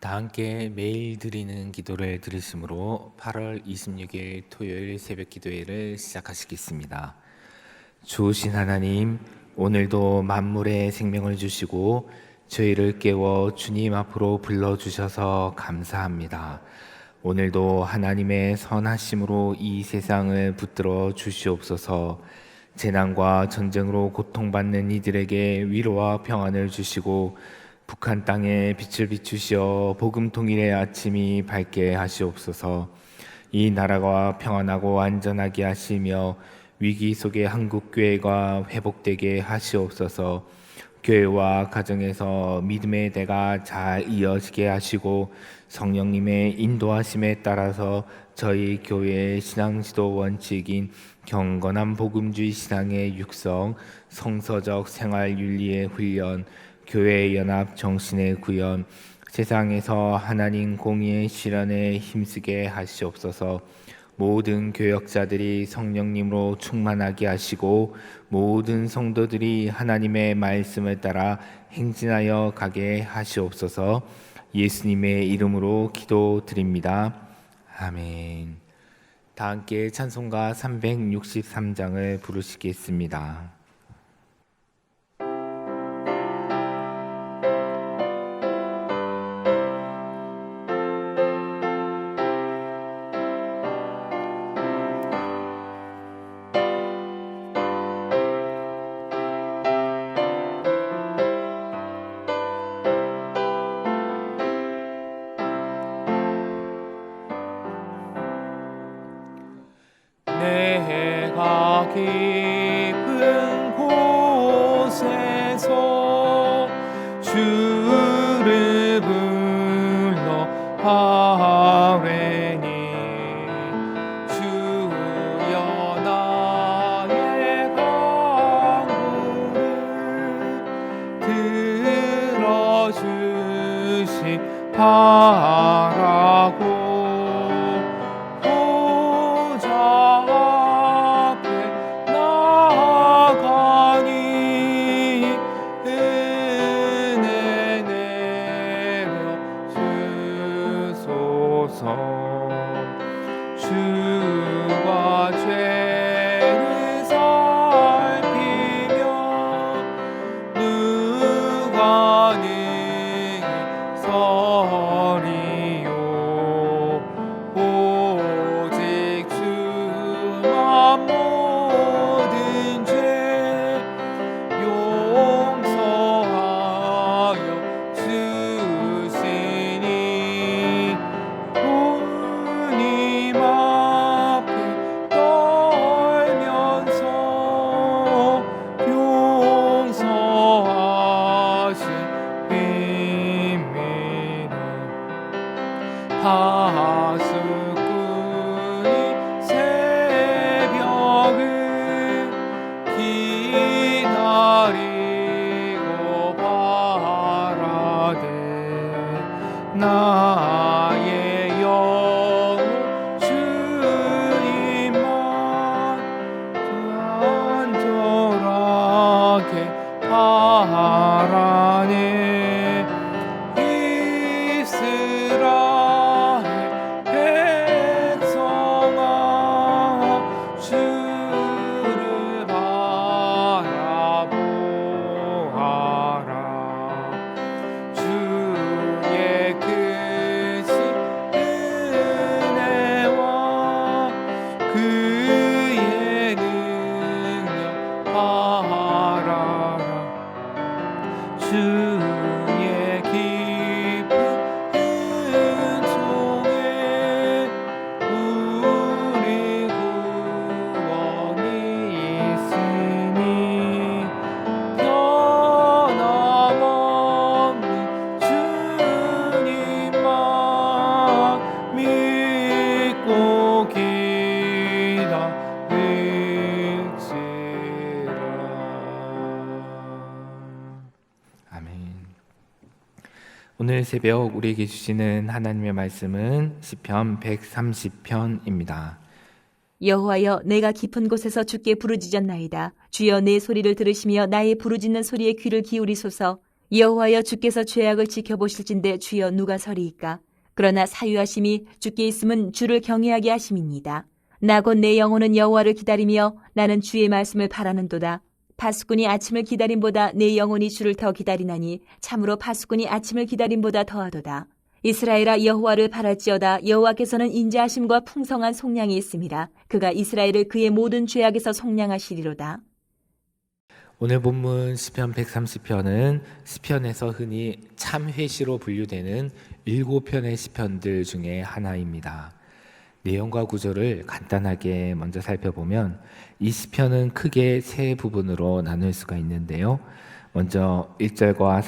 다 함께 매일 드리는 기도를 들으심으로 8월 26일 토요일 새벽 기도회를 시작하시겠습니다. 주신 하나님, 오늘도 만물의 생명을 주시고 저희를 깨워 주님 앞으로 불러주셔서 감사합니다. 오늘도 하나님의 선하심으로 이 세상을 붙들어 주시옵소서. 재난과 전쟁으로 고통받는 이들에게 위로와 평안을 주시고 북한 땅에 빛을 비추시어 복음 통일의 아침이 밝게 하시옵소서. 이 나라가 평안하고 안전하게 하시며 위기 속에 한국 교회가 회복되게 하시옵소서. 교회와 가정에서 믿음의 대가 잘 이어지게 하시고 성령님의 인도하심에 따라서 저희 교회의 신앙지도 원칙인 경건한 복음주의 신앙의 육성, 성서적 생활윤리의 훈련, 교회의 연합 정신의 구현, 세상에서 하나님 공의의 실현에 힘쓰게 하시옵소서. 모든 교역자들이 성령님으로 충만하게 하시고 모든 성도들이 하나님의 말씀을 따라 행진하여 가게 하시옵소서. 예수님의 이름으로 기도드립니다. 아멘. 다 함께 찬송가 363장을 부르시겠습니다. 내가 깊은 곳에서 주를 불러 하래니 주여 나의 간구를 들어주시 바라고 주가 죄를 살피며 누가 능히 서리요. 오직 주만 모든 죄 용서하여 주시니 주님 앞에 떨면서 용서하신 비밀은 하수꾼이 새벽을 기다리고 바라되 나의 영혼 주님만 간절하게 바라네. 이스라엘 백성아 주를 바라보아라. 주의 크신 은혜와 그의 능력 바라라. 주의 깊은 은총에 우리 구원이 있으니 변함없는 주님만 믿고 기다릴지라. 아멘. 오늘 새벽 우리에게 주시는 하나님의 말씀은 시편 130편입니다. 여호와여, 내가 깊은 곳에서 주께 부르짖었나이다. 주여, 내 소리를 들으시며 나의 부르짖는 소리에 귀를 기울이소서. 여호와여 주께서 죄악을 지켜보실진대 주여 누가 서리이까? 그러나 사유하심이 주께 있음은 주를 경외하게 하심이니이다. 나 곧 내 영혼은 여호와를 기다리며 나는 주의 말씀을 바라는도다. 파수꾼이 아침을 기다림보다 내 영혼이 주를 더 기다리나니 참으로 파수꾼이 아침을 기다림보다 더하도다. 이스라엘아 여호와를 바랄지어다. 여호와께서는 인자하심과 풍성한 속량이 있습니다. 그가 이스라엘을 그의 모든 죄악에서 속량하시리로다. 오늘 본문 시편 130편은 시편에서 흔히 참회시로 분류되는 7편의 시편들 중에 하나입니다. 내용과 구조를 간단하게 먼저 살펴보면 이 시편은 크게 세 부분으로 나눌 수가 있는데요. 먼저 1절부터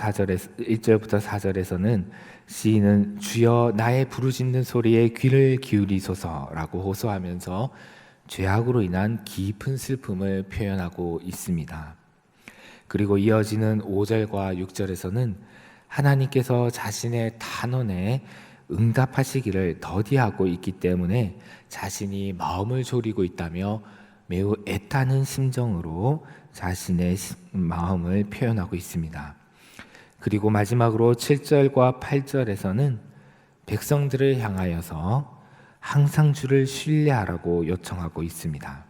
4절에서는 시인은 주여 나의 부르짖는 소리에 귀를 기울이소서라고 호소하면서 죄악으로 인한 깊은 슬픔을 표현하고 있습니다. 그리고 이어지는 5절과 6절에서는 하나님께서 자신의 탄원에 응답하시기를 더디하고 있기 때문에 자신이 마음을 졸이고 있다며 매우 애타는 심정으로 자신의 마음을 표현하고 있습니다. 그리고 마지막으로 7절과 8절에서는 백성들을 향하여서 항상 주를 신뢰하라고 요청하고 있습니다.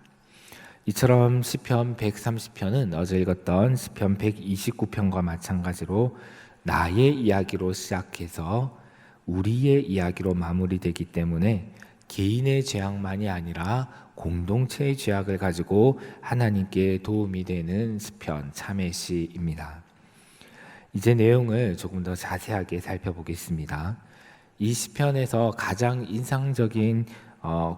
이처럼 시편 130편은 어제 읽었던 시편 129편과 마찬가지로 나의 이야기로 시작해서 우리의 이야기로 마무리되기 때문에 개인의 죄악만이 아니라 공동체의 죄악을 가지고 하나님께 도움이 되는 시편 참회시입니다. 이제 내용을 조금 더 자세하게 살펴보겠습니다. 이 시편에서 가장 인상적인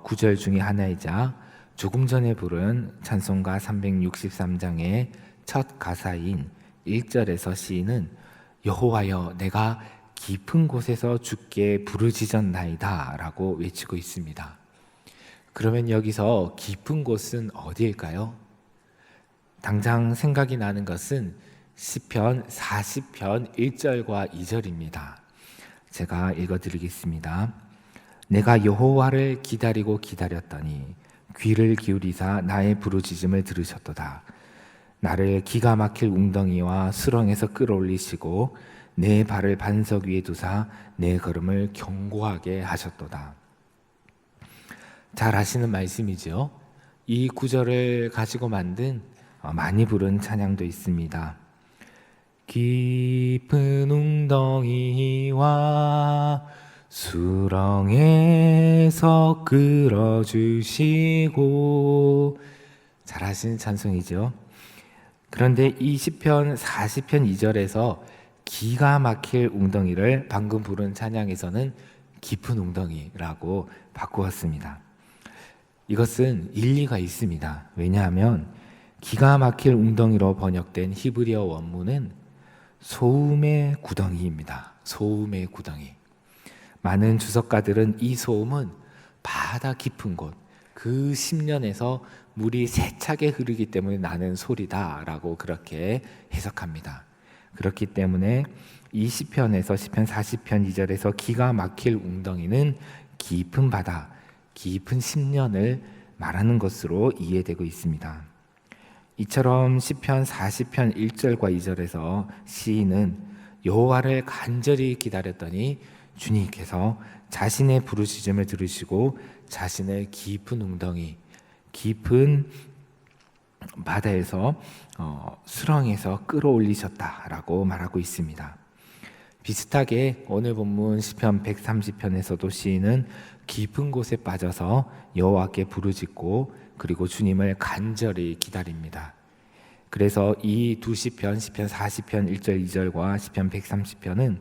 구절 중에 하나이자 조금 전에 부른 찬송가 363장의 첫 가사인 1절에서 시인은 여호와여 내가 깊은 곳에서 주께 부르짖었나이다 라고 외치고 있습니다. 그러면 여기서 깊은 곳은 어디일까요? 당장 생각이 나는 것은 시편 40편 1절과 2절입니다. 제가 읽어드리겠습니다. 내가 여호와를 기다리고 기다렸더니 귀를 기울이사 나의 부르짖음을 들으셨도다. 나를 기가 막힐 웅덩이와 수렁에서 끌어올리시고 내 발을 반석 위에 두사 내 걸음을 견고하게 하셨도다. 잘 아시는 말씀이죠. 이 구절을 가지고 만든 많이 부른 찬양도 있습니다. 깊은 웅덩이와 수렁에서 끌어주시고 잘 아시는 찬송이죠. 그런데 이 시편 40편 2절에서 기가 막힐 웅덩이를 방금 부른 찬양에서는 깊은 웅덩이라고 바꾸었습니다. 이것은 일리가 있습니다. 왜냐하면 기가 막힐 웅덩이로 번역된 히브리어 원문은 소음의 구덩이입니다. 소음의 구덩이. 많은 주석가들은 이 소음은 바다 깊은 곳, 그 심련에서 물이 세차게 흐르기 때문에 나는 소리다라고 그렇게 해석합니다. 그렇기 때문에 이 시편에서 시편 40편 2절에서 기가 막힐 웅덩이는 깊은 바다, 깊은 심련을 말하는 것으로 이해되고 있습니다. 이처럼 시편 40편 1절과 2절에서 시인은 여호와를 간절히 기다렸더니 주님께서 자신의 부르짖음을 들으시고 자신의 깊은 웅덩이, 깊은 바다에서 수렁에서 끌어올리셨다라고 말하고 있습니다. 비슷하게 오늘 본문 시편 130편에서도 시인은 깊은 곳에 빠져서 여호와께 부르짖고 그리고 주님을 간절히 기다립니다. 그래서 이 두 시편, 시편 40편 1절 2절과 시편 130편은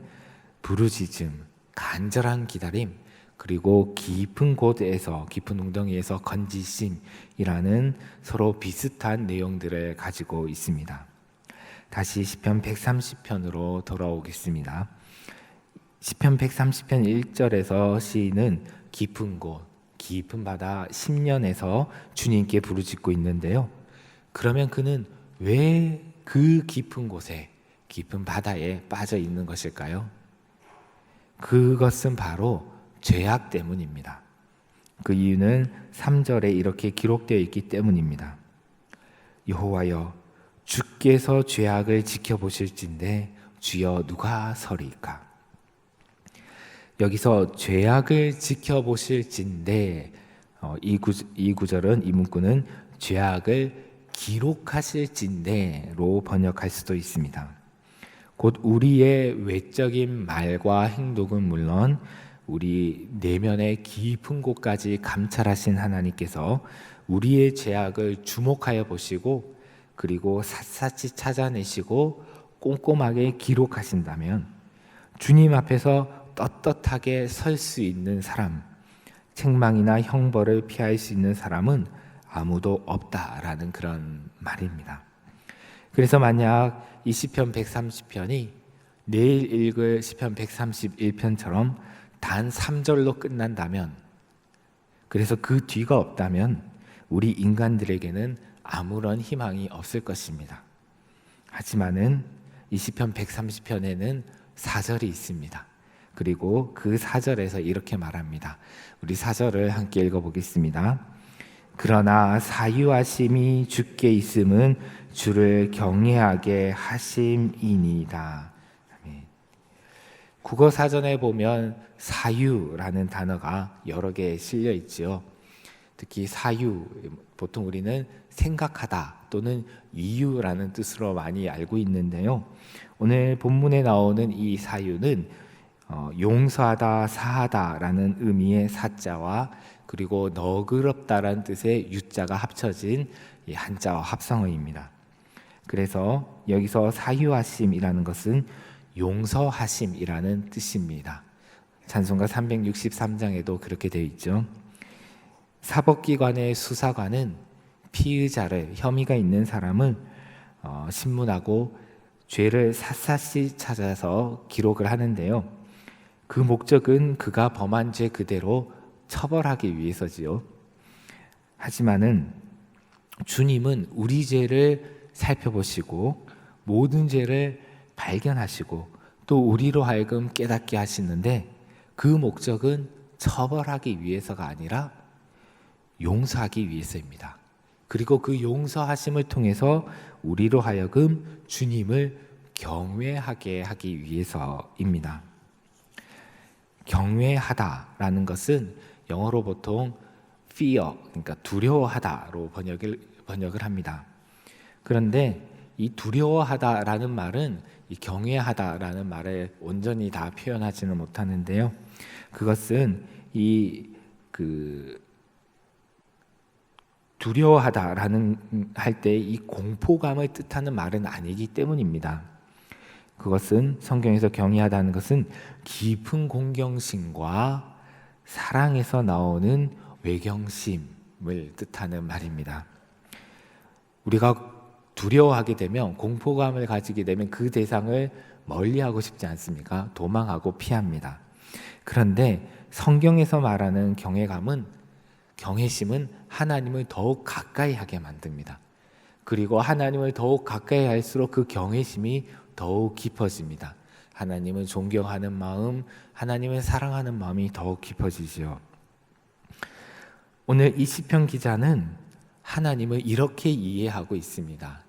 부르짖음, 간절한 기다림, 그리고 깊은 곳에서, 깊은 웅덩이에서 건지심이라는 서로 비슷한 내용들을 가지고 있습니다. 다시 시편 130편으로 돌아오겠습니다. 시편 130편 1절에서 시인은 깊은 곳, 깊은 바다 심련에서 주님께 부르짖고 있는데요. 그러면 그는 왜 그 깊은 곳에, 깊은 바다에 빠져 있는 것일까요? 그것은 바로 죄악 때문입니다. 그 이유는 3절에 이렇게 기록되어 있기 때문입니다. 여호와여 주께서 죄악을 지켜보실진데 주여 누가 서리까? 여기서 죄악을 지켜보실진데 이 구절은, 이 문구는 죄악을 기록하실진대로 번역할 수도 있습니다. 곧 우리의 외적인 말과 행동은 물론 우리 내면의 깊은 곳까지 감찰하신 하나님께서 우리의 죄악을 주목하여 보시고 그리고 샅샅이 찾아내시고 꼼꼼하게 기록하신다면 주님 앞에서 떳떳하게 설 수 있는 사람, 책망이나 형벌을 피할 수 있는 사람은 아무도 없다라는 그런 말입니다. 그래서 만약 이 시편 130편이 내일 읽을 시편 131편처럼 단 3절로 끝난다면, 그래서 그 뒤가 없다면 우리 인간들에게는 아무런 희망이 없을 것입니다. 하지만은 이 시편 130편에는 4절이 있습니다. 그리고 그 4절에서 이렇게 말합니다. 우리 4절을 함께 읽어보겠습니다. 그러나 사유하심이 주께 있음은 주를 경외하게 하심이니이다. 국어 사전에 보면 사유라는 단어가 여러 개 실려 있지요. 특히 사유, 보통 우리는 생각하다 또는 이유라는 뜻으로 많이 알고 있는데요. 오늘 본문에 나오는 이 사유는 용서하다, 사하다라는 의미의 사자와 그리고 너그럽다라는 뜻의 유자가 합쳐진 이 한자어 합성어입니다. 그래서 여기서 사유하심이라는 것은 용서하심이라는 뜻입니다. 찬송가 363장에도 그렇게 되어 있죠. 사법기관의 수사관은 피의자를, 혐의가 있는 사람을 신문하고 죄를 샅샅이 찾아서 기록을 하는데요. 그 목적은 그가 범한 죄 그대로 처벌하기 위해서지요. 하지만은 주님은 우리 죄를 살펴보시고 모든 죄를 발견하시고 또 우리로 하여금 깨닫게 하시는데, 그 목적은 처벌하기 위해서가 아니라 용서하기 위해서입니다. 그리고 그 용서하심을 통해서 우리로 하여금 주님을 경외하게 하기 위해서입니다. 경외하다라는 것은 영어로 보통 fear, 그러니까 두려워하다로 번역을 합니다. 그런데 이 두려워하다라는 말은 이 경외하다라는 말을 온전히 다 표현하지는 못하는데요. 그것은 두려워하다라는 할 때 이 공포감을 뜻하는 말은 아니기 때문입니다. 그것은 성경에서 경외하다는 것은 깊은 공경심과 사랑에서 나오는 외경심을 뜻하는 말입니다. 우리가 두려워하게 되면, 공포감을 가지게 되면 그 대상을 멀리하고 싶지 않습니까? 도망하고 피합니다. 그런데 성경에서 말하는 경외심은 하나님을 더욱 가까이 하게 만듭니다. 그리고 하나님을 더욱 가까이 할수록 그 경외심이 더욱 깊어집니다. 하나님을 존경하는 마음, 하나님을 사랑하는 마음이 더욱 깊어지죠. 오늘 이 시편 기자는 하나님을 이렇게 이해하고 있습니다.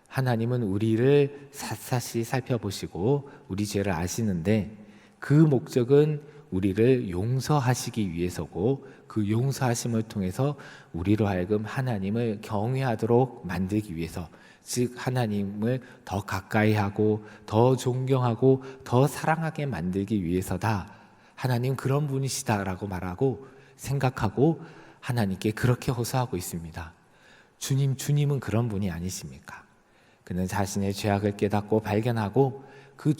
하나님은 우리를 샅샅이 살펴보시고 우리 죄를 아시는데, 그 목적은 우리를 용서하시기 위해서고, 그 용서하심을 통해서 우리로 하여금 하나님을 경외하도록 만들기 위해서, 즉 하나님을 더 가까이 하고 더 존경하고 더 사랑하게 만들기 위해서다. 하나님 그런 분이시다라고 말하고 생각하고 하나님께 그렇게 호소하고 있습니다. 주님은 그런 분이 아니십니까? 그는 자신의 죄악을 깨닫고 발견하고 그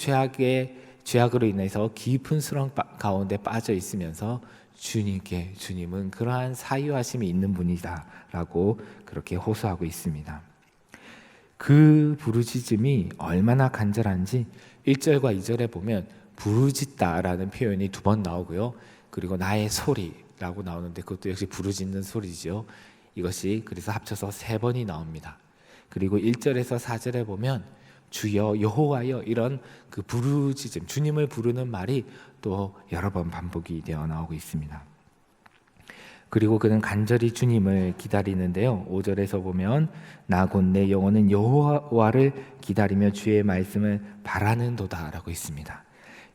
죄악으로 인해서 깊은 수렁 가운데 빠져 있으면서 주님은 그러한 사유하심이 있는 분이다라고 그렇게 호소하고 있습니다. 그 부르짖음이 얼마나 간절한지 1절과 2절에 보면 부르짖다라는 표현이 2번 나오고요. 그리고 나의 소리라고 나오는데 그것도 역시 부르짖는 소리죠. 이것이 그래서 합쳐서 3번이 나옵니다. 그리고 1절에서 4절에 보면 주여, 여호와여, 이런 그 부르짖음, 주님을 부르는 말이 또 여러 번 반복이 되어 나오고 있습니다. 그리고 그는 간절히 주님을 기다리는데요. 5절에서 보면 나 곧 내 영혼은 여호와를 기다리며 주의 말씀을 바라는도다라고 있습니다.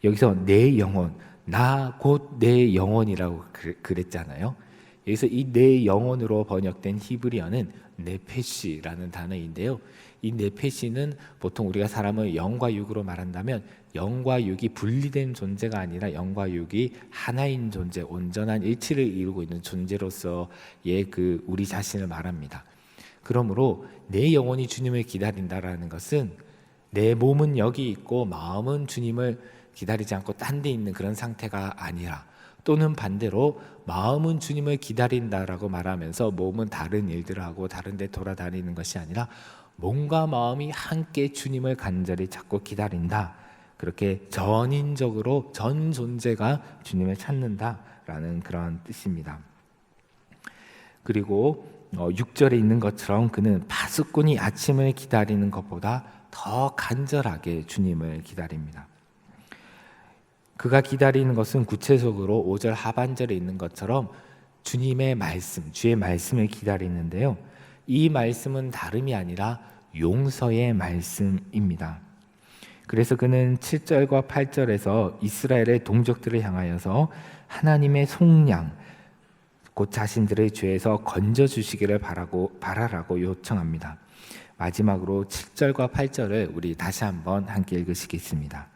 여기서 내 영혼, 나 곧 내 영혼이라고 그랬잖아요. 여기서 이 내 영혼으로 번역된 히브리어는 네페시라는 단어인데요. 이 네페시는 보통 우리가 사람을 영과 육으로 말한다면 영과 육이 분리된 존재가 아니라 영과 육이 하나인 존재, 온전한 일치를 이루고 있는 존재로서의 그 우리 자신을 말합니다. 그러므로 내 영혼이 주님을 기다린다라는 것은 내 몸은 여기 있고 마음은 주님을 기다리지 않고 딴 데 있는 그런 상태가 아니라, 또는 반대로 마음은 주님을 기다린다라고 말하면서 몸은 다른 일들을 하고 다른 데 돌아다니는 것이 아니라 몸과 마음이 함께 주님을 간절히 찾고 기다린다. 그렇게 전인적으로 전 존재가 주님을 찾는다라는 그런 뜻입니다. 그리고 6절에 있는 것처럼 그는 파수꾼이 아침을 기다리는 것보다 더 간절하게 주님을 기다립니다. 그가 기다리는 것은 구체적으로 5절 하반절에 있는 것처럼 주님의 말씀, 주의 말씀을 기다리는데요. 이 말씀은 다름이 아니라 용서의 말씀입니다. 그래서 그는 7절과 8절에서 이스라엘의 동족들을 향하여서 하나님의 속량, 곧 자신들의 죄에서 건져주시기를 바라라고 요청합니다. 마지막으로 7절과 8절을 우리 다시 한번 함께 읽으시겠습니다.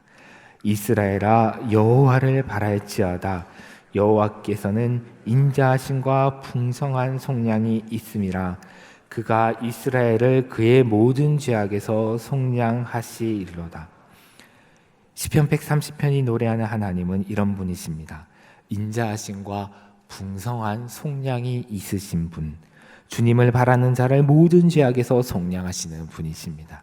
이스라엘아 여호와를 바랄지어다. 여호와께서는 인자하심과 풍성한 속량이 있음이라. 그가 이스라엘을 그의 모든 죄악에서 속량하시리로다. 시편 130편이 노래하는 하나님은 이런 분이십니다. 인자하심과 풍성한 속량이 있으신 분, 주님을 바라는 자를 모든 죄악에서 속량하시는 분이십니다.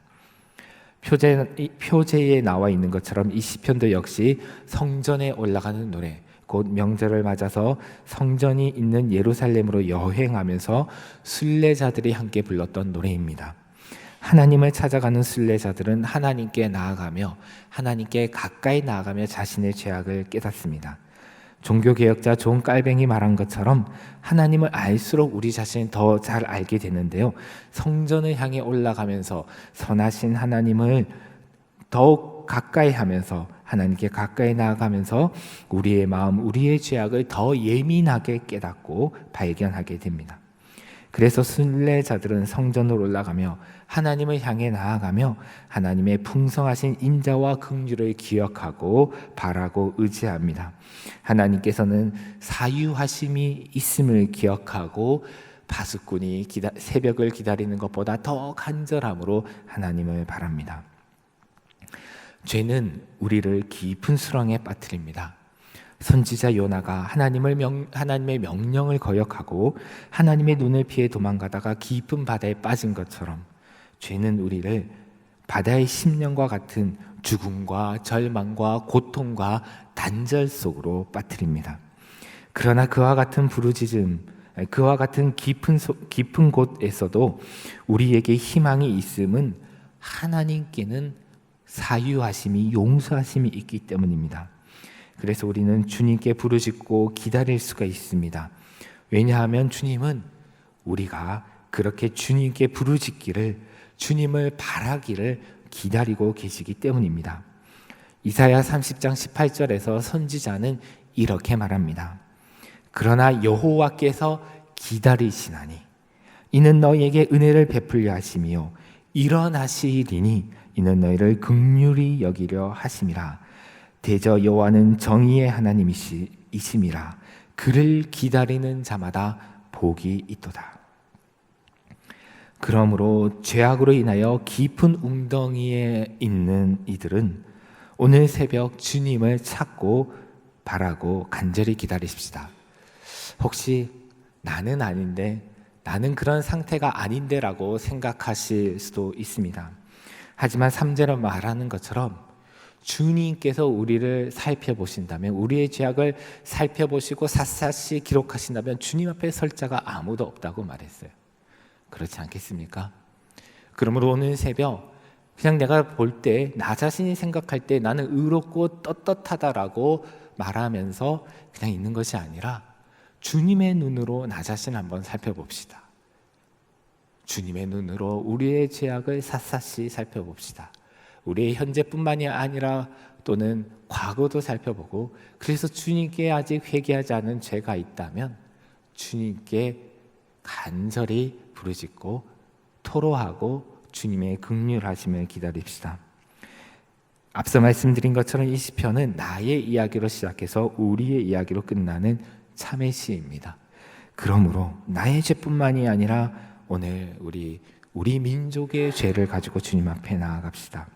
표제에 나와 있는 것처럼 이 시편도 역시 성전에 올라가는 노래, 곧 명절을 맞아서 성전이 있는 예루살렘으로 여행하면서 순례자들이 함께 불렀던 노래입니다. 하나님을 찾아가는 순례자들은 하나님께 나아가며 하나님께 가까이 나아가며 자신의 죄악을 깨닫습니다. 종교개혁자 존 깔뱅이 말한 것처럼 하나님을 알수록 우리 자신을 더 잘 알게 되는데요. 성전을 향해 올라가면서 선하신 하나님을 더욱 가까이 하면서 하나님께 가까이 나아가면서 우리의 마음, 우리의 죄악을 더 예민하게 깨닫고 발견하게 됩니다. 그래서 순례자들은 성전으로 올라가며 하나님을 향해 나아가며 하나님의 풍성하신 인자와 긍휼을 기억하고 바라고 의지합니다. 하나님께서는 사유하심이 있음을 기억하고 파수꾼이 새벽을 기다리는 것보다 더 간절함으로 하나님을 바랍니다. 죄는 우리를 깊은 수렁에 빠뜨립니다. 선지자 요나가 하나님의 명령을 거역하고 하나님의 눈을 피해 도망가다가 깊은 바다에 빠진 것처럼 죄는 우리를 바다의 심령과 같은 죽음과 절망과 고통과 단절 속으로 빠뜨립니다. 그러나 그와 같은 부르짖음, 그와 같은 깊은 곳에서도 우리에게 희망이 있음은 하나님께는 사유하심이, 용서하심이 있기 때문입니다. 그래서 우리는 주님께 부르짖고 기다릴 수가 있습니다. 왜냐하면 주님은 우리가 그렇게 주님께 부르짖기를, 주님을 바라기를 기다리고 계시기 때문입니다. 이사야 30장 18절에서 선지자는 이렇게 말합니다. 그러나 여호와께서 기다리시나니 이는 너희에게 은혜를 베풀려 하심이요 일어나시리니 이는 너희를 긍휼히 여기려 하심이라. 대저 여호와는 정의의 하나님이심이라. 그를 기다리는 자마다 복이 있도다. 그러므로 죄악으로 인하여 깊은 웅덩이에 있는 이들은 오늘 새벽 주님을 찾고 바라고 간절히 기다리십시다. 혹시 나는 아닌데, 나는 그런 상태가 아닌데 라고 생각하실 수도 있습니다. 하지만 3절에 말하는 것처럼 주님께서 우리를 살펴보신다면, 우리의 죄악을 살펴보시고 샅샅이 기록하신다면 주님 앞에 설 자가 아무도 없다고 말했어요. 그렇지 않겠습니까? 그러므로 오늘 새벽 그냥 내가 볼 때, 나 자신이 생각할 때 나는 의롭고 떳떳하다라고 말하면서 그냥 있는 것이 아니라 주님의 눈으로 나 자신 한번 살펴봅시다. 주님의 눈으로 우리의 죄악을 샅샅이 살펴봅시다. 우리의 현재뿐만이 아니라 또는 과거도 살펴보고, 그래서 주님께 아직 회개하지 않은 죄가 있다면 주님께 간절히 부르짖고 토로하고 주님의 긍휼하심을 기다립시다. 앞서 말씀드린 것처럼 이 시편은 나의 이야기로 시작해서 우리의 이야기로 끝나는 참의 시입니다. 그러므로 나의 죄뿐만이 아니라 오늘 우리 민족의 죄를 가지고 주님 앞에 나아갑시다.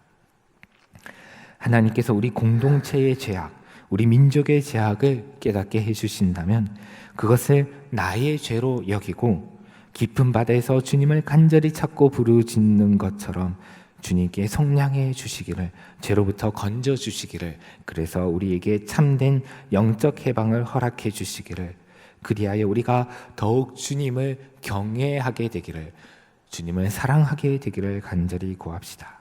하나님께서 우리 공동체의 죄악, 우리 민족의 죄악을 깨닫게 해주신다면 그것을 나의 죄로 여기고 깊은 바다에서 주님을 간절히 찾고 부르짖는 것처럼 주님께 속량해 주시기를, 죄로부터 건져 주시기를, 그래서 우리에게 참된 영적 해방을 허락해 주시기를, 그리하여 우리가 더욱 주님을 경외하게 되기를, 주님을 사랑하게 되기를 간절히 구합시다.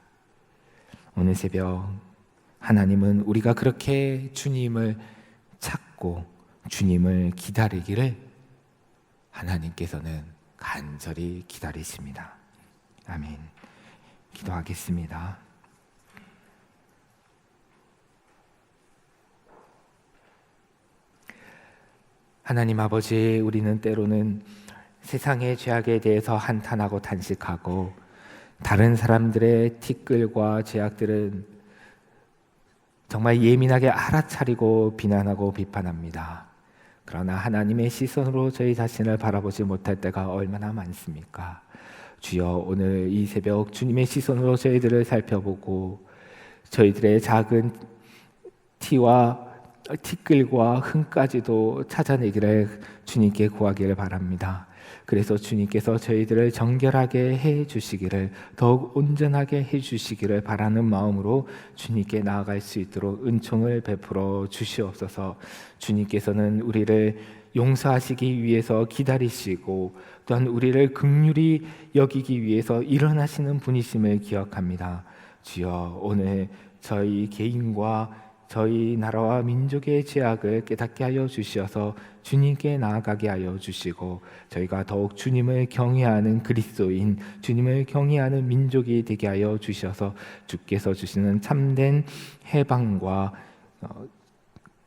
오늘 새벽 하나님은 우리가 그렇게 주님을 찾고 주님을 기다리기를 하나님께서는 간절히 기다리십니다. 아멘. 기도하겠습니다. 하나님 아버지, 우리는 때로는 세상의 죄악에 대해서 한탄하고 탄식하고 다른 사람들의 티끌과 죄악들은 정말 예민하게 알아차리고 비난하고 비판합니다. 그러나 하나님의 시선으로 저희 자신을 바라보지 못할 때가 얼마나 많습니까? 주여, 오늘 이 새벽 주님의 시선으로 저희들을 살펴보고 저희들의 작은 티와 티끌과 흠까지도 찾아내기를 주님께 구하기를 바랍니다. 그래서 주님께서 저희들을 정결하게 해주시기를, 더욱 온전하게 해주시기를 바라는 마음으로 주님께 나아갈 수 있도록 은총을 베풀어 주시옵소서. 주님께서는 우리를 용서하시기 위해서 기다리시고 또한 우리를 긍휼히 여기기 위해서 일어나시는 분이심을 기억합니다. 주여, 오늘 저희 개인과 저희 나라와 민족의 죄악을 깨닫게 하여 주시어서 주님께 나아가게 하여 주시고 저희가 더욱 주님을 경외하는 그리스도인, 주님을 경외하는 민족이 되게 하여 주셔서 주께서 주시는 참된 해방과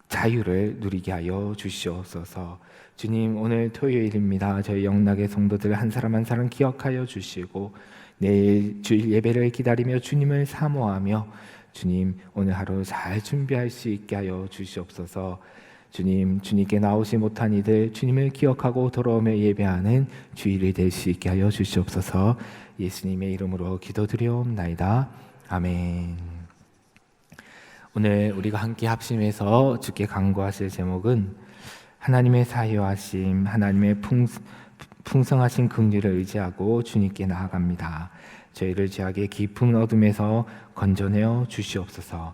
자유를 누리게 하여 주시옵소서. 주님, 오늘 토요일입니다. 저희 영락의 성도들 한 사람 한 사람 기억하여 주시고 내일 주일 예배를 기다리며 주님을 사모하며 주님, 오늘 하루 잘 준비할 수 있게 하여 주시옵소서. 주님, 주님께 나오지 못한 이들 주님을 기억하고 돌아오며 예배하는 주일이 될 수 있게 하여 주시옵소서. 예수님의 이름으로 기도드리옵나이다. 아멘. 오늘 우리가 함께 합심해서 주께 간구하실 제목은 하나님의 사유하심, 하나님의 풍성하신 긍휼을 의지하고 주님께 나아갑니다. 저희를 죄악의 깊은 어둠에서 건져내어 주시옵소서.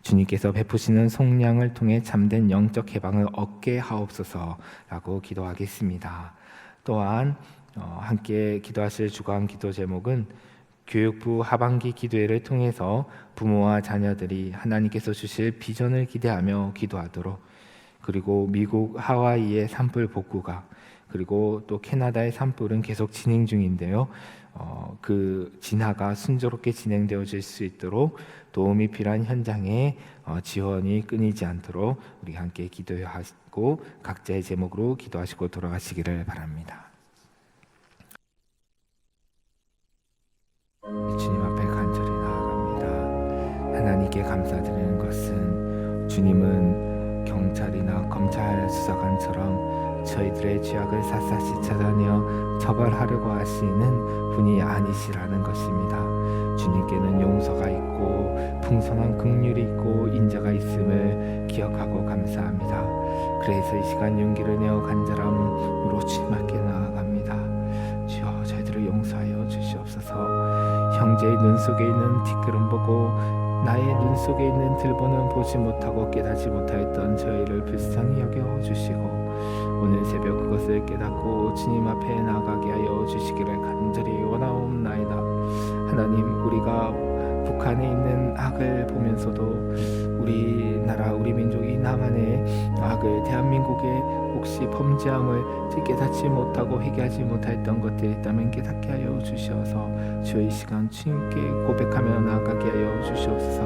주님께서 베푸시는 속량을 통해 참된 영적 해방을 얻게 하옵소서라고 기도하겠습니다. 또한 함께 기도하실 주간 기도 제목은 교육부 하반기 기도회를 통해서 부모와 자녀들이 하나님께서 주실 비전을 기대하며 기도하도록, 그리고 미국 하와이의 산불 복구가, 그리고 또 캐나다의 산불은 계속 진행 중인데요. 그 진화가 순조롭게 진행되어질 수 있도록 도움이 필요한 현장에 지원이 끊이지 않도록 우리 함께 기도하시고 각자의 제목으로 기도하시고 돌아가시기를 바랍니다. 주님 앞에 간절히 나아갑니다. 하나님께 감사드리는 것은 주님은 경찰이나 검찰 수사관처럼 저희들의 죄악을 샅샅이 찾아내어 처벌하려고 하시는 분이 아니시라는 것입니다. 주님께는 용서가 있고 풍성한 긍휼이 있고 인자가 있음을 기억하고 감사합니다. 그래서 이 시간 용기를 내어 간절함으로 주님 앞에 나아갑니다. 주여, 저희들을 용서하여 주시옵소서. 형제의 눈 속에 있는 티끌은 보고 나의 눈 속에 있는 들보는 보지 못하고 깨닫지 못하였던 저희를 불쌍히 여겨주시고 오늘 새벽 그것을 깨닫고 주님 앞에 나가게 하여 주시기를 간절히 원하옵나이다. 하나님, 우리가 북한에 있는 악을 보면서도 우리 나라, 우리 민족이 남한의 악을 대한민국에 혹시 범죄함을 깨닫지 못하고 회개하지 못했던 것들이 있다면 깨닫게 하여 주시어서 주의 이 시간 주님께 고백하며 나아가게 하여 주시옵소서.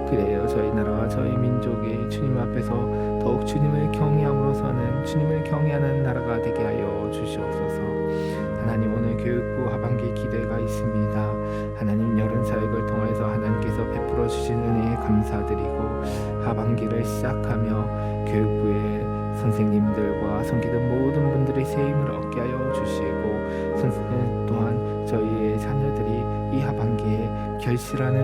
그래요 저희 나라와 저희 민족이 주님 앞에서 더욱 주님을 경외함으로서는 주님을 경외하는 나라가 되게 하여 주시옵소서. 하나님 오늘 교육부 하반기 기대가 있습니다. 하나님 여름 사역을 통해서 하나님께서 베풀어 주신 은혜에 감사드리고 하반기를 시작하며 교육부의 선생님들과 섬기던 모든 분들이 새 힘을 얻게 하여 주시고 선생님 또한 저희의 자녀들이 이 하반기에 결실하는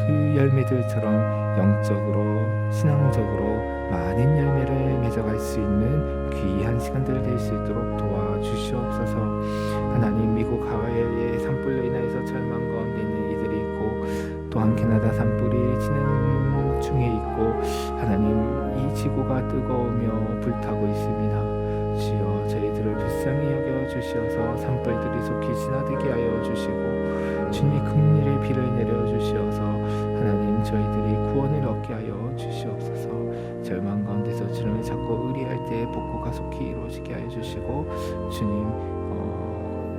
그 열매들처럼 영적으로 신앙적으로 많은 열매를 맺어갈 수 있는 귀한 시간들 될 수 있도록 도와주시옵소서. 하나님 미국 하와이의 산불로 인하여서 절망 가운데 있는 이들이 있고 또한 캐나다 산불이 진행 중에 있고 하나님 이 지구가 뜨거우며 불타고 있습니다. 주여 저희들을 불쌍히 여겨 주시어서 산불들이 속히 진화되게 하여 주시고 주님의 긍휼의 비를 내려 주시어서 하나님 저희들이 구원을 얻게 하여 주시옵소서. 절망 가운데서 주님을 찾고 의리할 때 복구가 속히 이루어지게 하여 주시고 주님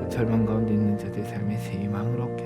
절망 가운데 있는 자들의 삶에 새 희망을 얻게